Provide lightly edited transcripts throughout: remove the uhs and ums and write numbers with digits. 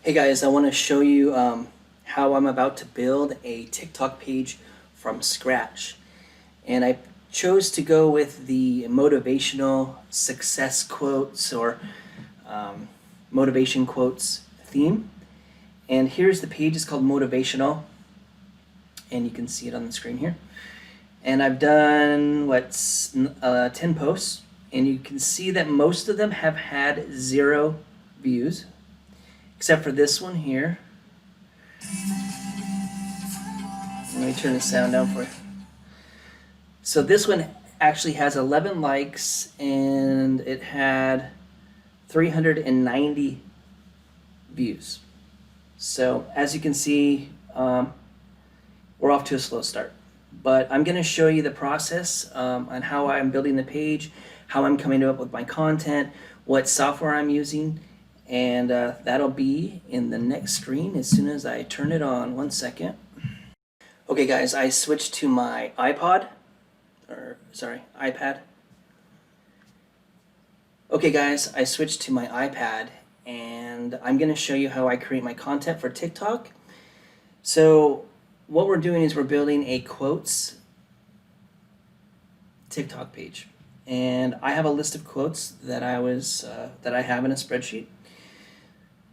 Hey guys, I want to show you how I'm about to build a TikTok page from scratch. And I chose to go with the motivational success quotes or motivation quotes theme. And here's the page, it's called Motivational. And you can see it on the screen here. And I've done, 10 posts. And you can see that most of them have had 0 views, except for this one here. Let me turn the sound down for you. So this one actually has 11 likes and it had 390 views. So as you can see, we're off to a slow start. But I'm going to show you the process on how I'm building the page, how I'm coming up with my content, what software I'm using, and that'll be in the next screen as soon as I turn it on. 1 second. Okay guys, I switched to my iPad. Okay guys, I switched to my iPad and I'm going to show you how I create my content for TikTok. So what we're doing is we're building a quotes TikTok page. And I have a list of quotes that I have in a spreadsheet.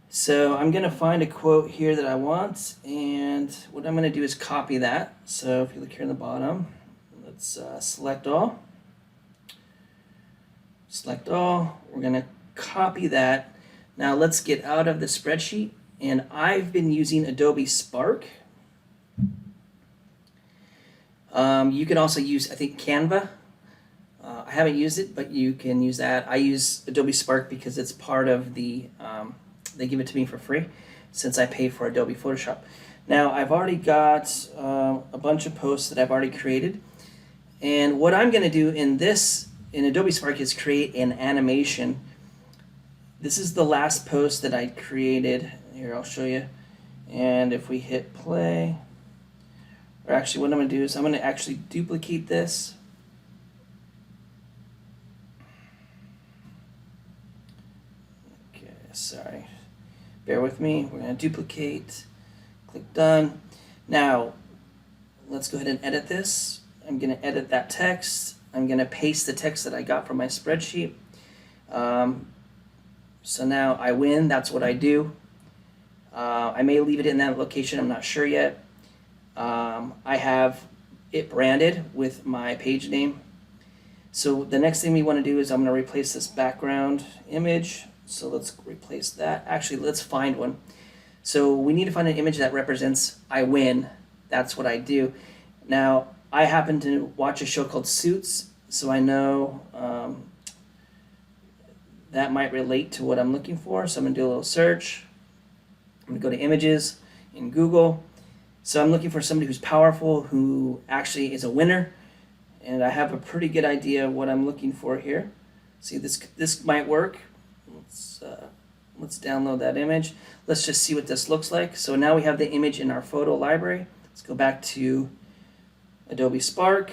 So I'm going to find a quote here that I want, and what I'm going to do is copy that. So if you look here in the bottom, let's select all. Select all. We're going to copy that. Now let's get out of the spreadsheet, and I've been using Adobe Spark. You can also use, I think, Canva. I haven't used it, but you can use that. I use Adobe Spark because it's part of the, they give it to me for free since I pay for Adobe Photoshop. Now I've already got a bunch of posts that I've already created. And what I'm going to do in Adobe Spark is create an animation. This is the last post that I created. Here, I'll show you. And if we hit play, or actually what I'm going to do is I'm going to actually duplicate this. Okay, sorry. Bear with me. We're going to duplicate. Click done. Now, let's go ahead and edit this. I'm going to edit that text. I'm going to paste the text that I got from my spreadsheet. So now I win. That's what I do. I may leave it in that location. I'm not sure yet. I have it branded with my page name. So the next thing we want to do is I'm going to replace this background image. So let's replace that. Actually, let's find one. So we need to find an image that represents I win. That's what I do. Now, I happen to watch a show called Suits, so I know that might relate to what I'm looking for. So I'm going to do a little search. I'm going to go to images in Google. So I'm looking for somebody who's powerful, who actually is a winner. And I have a pretty good idea of what I'm looking for here. See, this might work. Let's download that image. Let's just see what this looks like. So now we have the image in our photo library. Let's go back to Adobe Spark.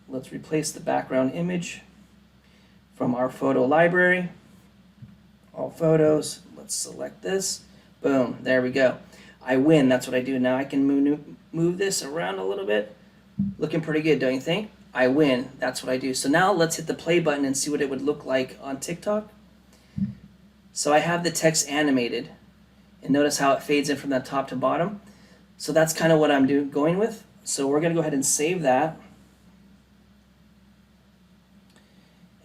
Let's replace the background image from our photo library. All photos. Let's select this. Boom, there we go. I win, that's what I do. Now I can move this around a little bit. Looking pretty good, don't you think? I win, that's what I do. So now let's hit the play button and see what it would look like on TikTok. So I have the text animated, and notice how it fades in from the top to bottom. So that's kind of what I'm going with. So we're going to go ahead and save that.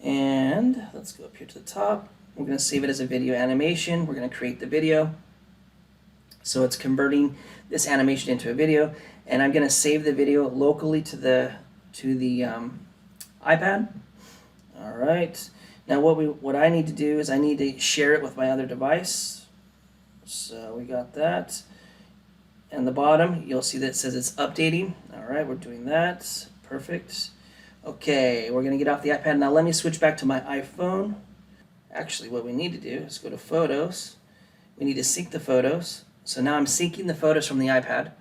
And let's go up here to the top. We're going to save it as a video animation. We're going to create the video. So it's converting this animation into a video, and I'm going to save the video locally to the iPad. All right. Now what I need to do is I need to share it with my other device. So we got that. And the bottom, you'll see that it says it's updating. All right, we're doing that. Perfect. Okay, we're going to get off the iPad. Now let me switch back to my iPhone. Actually, what we need to do is go to Photos. We need to sync the photos. So now I'm syncing the photos from the iPad.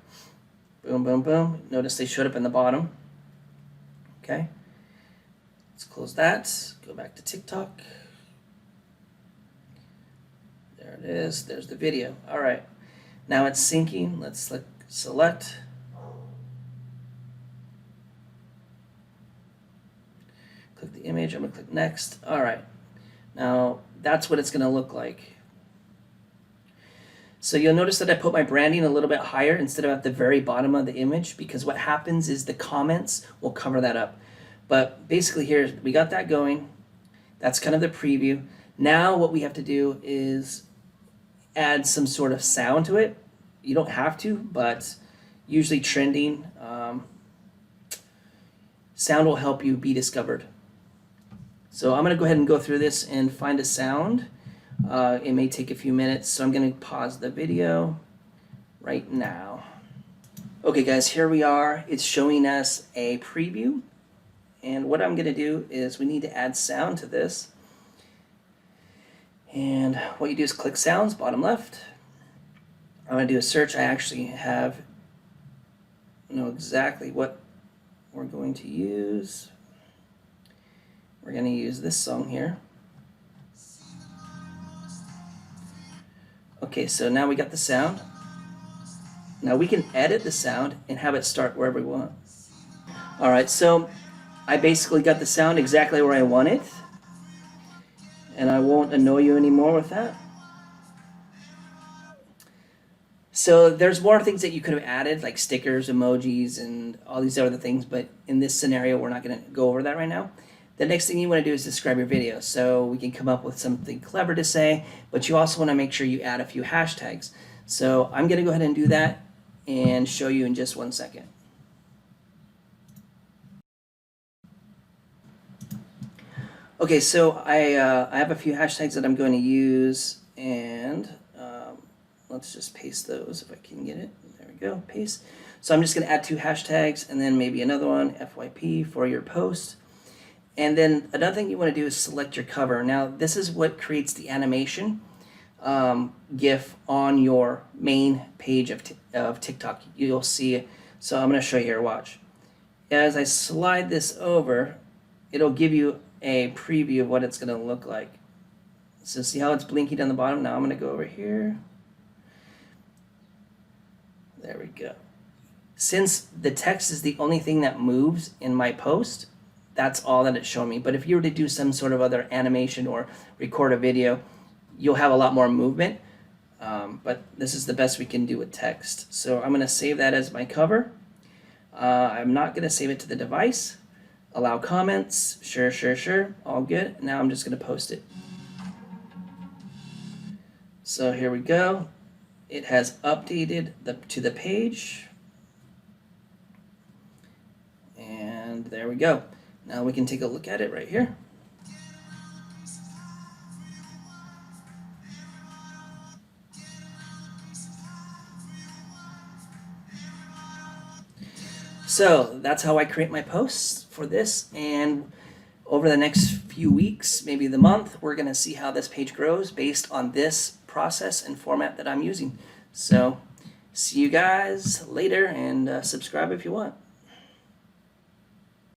Boom, boom, boom. Notice they showed up in the bottom. Okay. Let's close that. Go back to TikTok. There it is. There's the video. All right. Now it's syncing. Let's select. Click the image. I'm going to click next. All right. Now that's what it's going to look like. So you'll notice that I put my branding a little bit higher instead of at the very bottom of the image, because what happens is the comments will cover that up. But basically here, we got that going. That's kind of the preview. Now what we have to do is add some sort of sound to it. You don't have to, but usually trending sound will help you be discovered. So I'm going to go ahead and go through this and find a sound. It may take a few minutes, so I'm going to pause the video right now. Okay guys, here we are. It's showing us a preview. And what I'm going to do is we need to add sound to this. And what you do is click sounds, bottom left. I'm going to do a search. I actually know exactly what we're going to use. We're going to use this song here. Okay, so now we got the sound. Now we can edit the sound and have it start wherever we want. All right, so I basically got the sound exactly where I want it. And I won't annoy you anymore with that. So there's more things that you could have added, like stickers, emojis, and all these other things, but in this scenario, we're not going to go over that right now. The next thing you want to do is describe your video, so we can come up with something clever to say, but you also want to make sure you add a few hashtags. So I'm going to go ahead and do that and show you in just 1 second. Okay, so I have a few hashtags that I'm going to use, and let's just paste those if I can get it. There we go, paste. So I'm just going to add 2 hashtags and then maybe another one, FYP, for your post. And then another thing you want to do is select your cover. Now this is what creates the animation GIF on your main page of TikTok. You'll see it. So I'm going to show you here, watch. As I slide this over, it'll give you a preview of what it's going to look like. So see how it's blinking down the bottom? Now I'm going to go over here. There we go. Since the text is the only thing that moves in my post, that's all that it's showing me. But if you were to do some sort of other animation or record a video, you'll have a lot more movement. But this is the best we can do with text. So I'm going to save that as my cover. I'm not going to save it to the device. Allow comments. Sure, sure, sure. All good. Now I'm just going to post it. So here we go. It has updated to the page. And there we go. Now we can take a look at it right here. So that's how I create my posts for this, and over the next few weeks, maybe the month, we're going to see how this page grows based on this process and format that I'm using. So see you guys later, and subscribe if you want.